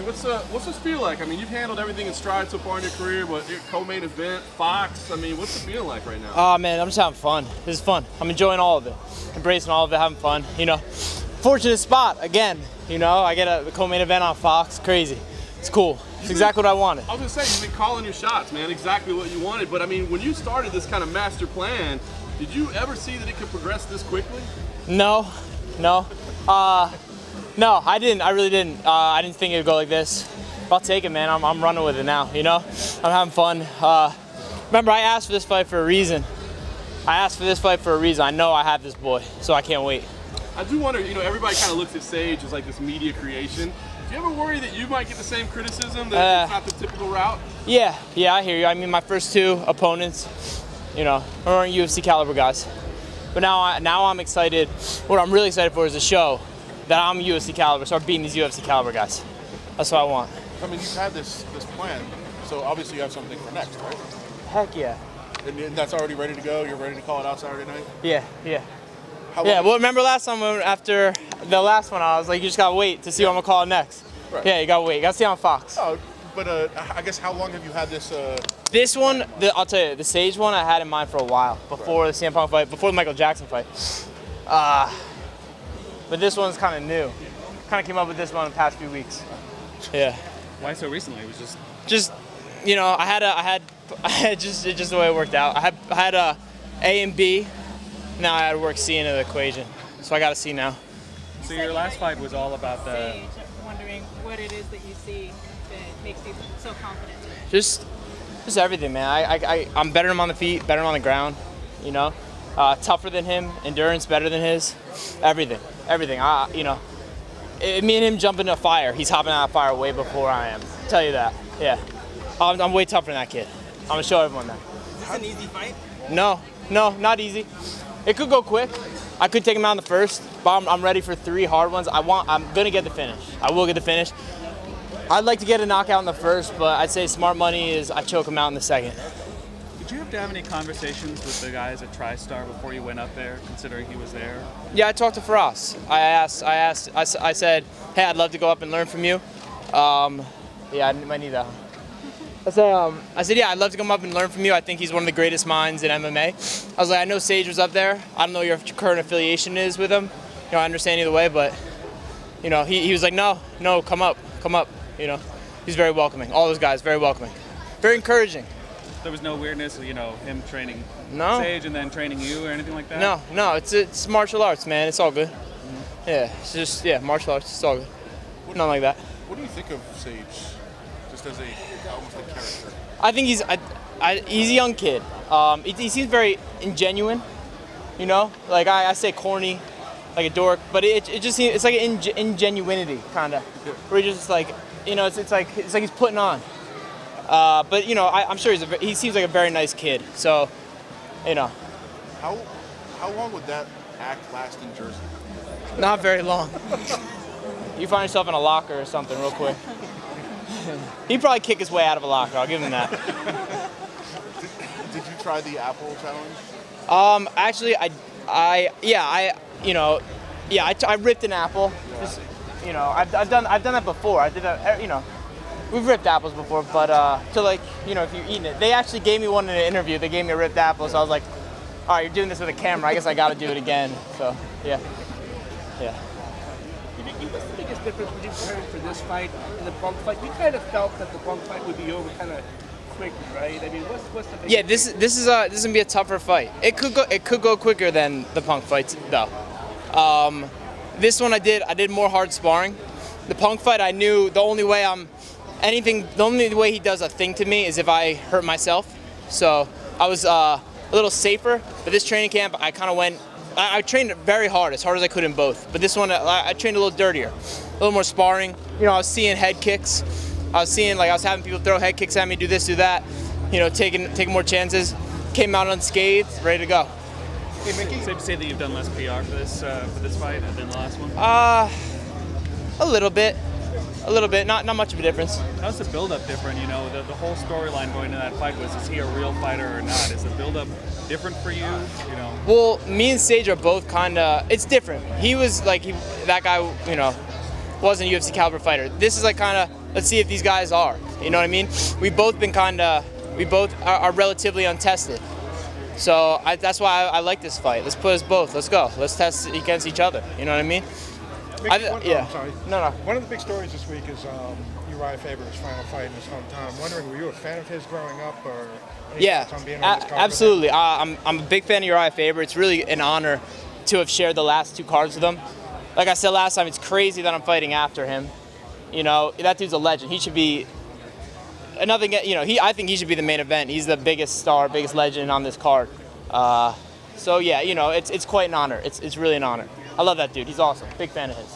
what's this feel like? I mean, you've handled everything in stride so far in your career, but your co-main event, Fox. I mean, what's it feel like right now? Oh man, I'm just having fun. This is fun. I'm enjoying all of it, embracing all of it, having fun. You know, fortunate spot again. You know, I get a co-main event on Fox. Crazy. It's cool. It's exactly what I wanted. I was gonna say, you've been calling your shots, man. Exactly what you wanted. But I mean, when you started this kind of master plan, did you ever see that it could progress this quickly? No. No, I didn't. I really didn't. I didn't think it would go like this. But I'll take it, man. I'm running with it now. You know, I'm having fun. Remember, I asked for this fight for a reason. I know I have this boy, so I can't wait. I do wonder. You know, everybody kind of looks at Sage as like this media creation. Do you ever worry that you might get the same criticism, that it's not the typical route? Yeah, I hear you. I mean, my first two opponents, you know, weren't UFC caliber guys. But now I'm excited. What I'm really excited for is the show that I'm UFC caliber, start beating these UFC caliber guys. That's what I want. I mean, you've had this plan, so obviously you have something for next, right? Heck yeah. And that's already ready to go? You're ready to call it out Saturday night? Yeah. Well, remember last time after the last one, I was like, you just gotta wait to see what I'm gonna call it next. Right. Yeah, you gotta wait. You gotta see on Fox. Oh, but I guess how long have you had this? This one, I'll tell you, the Sage one I had in mind for a while, before the CM Punk fight, before the Michael Jackson fight. But this one's kind of new. Kind of came up with this one in the past few weeks. Yeah. Why so recently? It was just, you know, I had just the way it worked out. I had A and B. Now I had to work C into the equation, so I got a C now. So your last fight was all about the. Sage, wondering what it is that you see that makes you so confident. Just everything, man. I'm better than him on the feet, better than him on the ground, you know. Tougher than him, endurance better than his, everything. You know, me and him jump into a fire. He's hopping out of fire way before I am. I'll tell you that. Yeah, I'm way tougher than that kid. I'm gonna show everyone that. Is this an easy fight? No, not easy. It could go quick. I could take him out in the first, but I'm ready for 3 hard ones. I'm gonna get the finish. I will get the finish. I'd like to get a knockout in the first, but I'd say smart money is I choke him out in the second. Did you have to have any conversations with the guys at TriStar before you went up there, considering he was there? Yeah, I talked to Faraz. I said, hey, I'd love to go up and learn from you. Yeah, I might need that. I said, yeah, I'd love to come up and learn from you. I think he's one of the greatest minds in MMA. I was like, I know Sage was up there. I don't know what your current affiliation is with him. You know, I understand either way, but you know, he was like, no, come up. You know, he's very welcoming. All those guys, very welcoming, very encouraging. There was no weirdness, you know, him training Sage and then training you or anything like that? No, it's martial arts, man. It's all good. Mm-hmm. Yeah, it's just, martial arts. It's all good. Nothing like that. What do you think of Sage, just as almost a character? I think he's a young kid. He seems very ingenuine, you know? Like I say corny, like a dork, but it just seems, it's like an ingenuity, kind of. Where he just like, you know, it's like he's putting on. But you know, I'm sure he seems like a very nice kid. So, you know. How long would that act last in Jersey? Not very long. You find yourself in a locker or something real quick. He'd probably kick his way out of a locker. I'll give him that. Did you try the Apple challenge? Actually, I ripped an apple. Yeah. Just, you know, I've done that before. I did that. You know. We've ripped apples before, but so like, you know, if you're eating it. They actually gave me one in an interview. They gave me a ripped apple, so I was like, all right, you're doing this with a camera. I guess I got to do it again. So, yeah. What's the biggest difference between preparing for this fight and the Punk fight? We kind of felt that the Punk fight would be over kind of quick, right? I mean, what's the biggest difference? This is gonna be a tougher fight. It could go quicker than the Punk fights, though. This one I did more hard sparring. The Punk fight, I knew the only way he does a thing to me is if I hurt myself. So I was a little safer, but this training camp, I kind of went, I trained very hard as I could in both. But this one, I trained a little dirtier, a little more sparring. You know, I was seeing head kicks. I was having people throw head kicks at me, do this, do that. You know, taking more chances. Came out unscathed, ready to go. Hey, Mickey, safe to say that you've done less PR for this fight than the last one? A little bit. Not much of a difference. How's the build-up different? You know, the whole storyline going into that fight was, is he a real fighter or not? Is the build-up different for you? You know. Well, me and Sage are both kind of. It's different. He was like that guy. You know, wasn't a UFC caliber fighter. This is like kind of let's see if these guys are. You know what I mean? We've both been we both are relatively untested. So that's why I like this fight. Let's put us both. Let's go. Let's test against each other. You know what I mean? Yeah. Sorry. No. One of the big stories this week is Uriah Faber's final fight in his hometown. I'm wondering, were you a fan of his growing up, or any thoughts on being on this card? Absolutely. I'm a big fan of Uriah Faber. It's really an honor to have shared the last 2 cards with him. Like I said last time, it's crazy that I'm fighting after him. You know, that dude's a legend. He should be another. You know, I think he should be the main event. He's the biggest star, biggest legend on this card. So yeah, you know, it's quite an honor. It's really an honor. I love that dude. He's awesome. Big fan of his.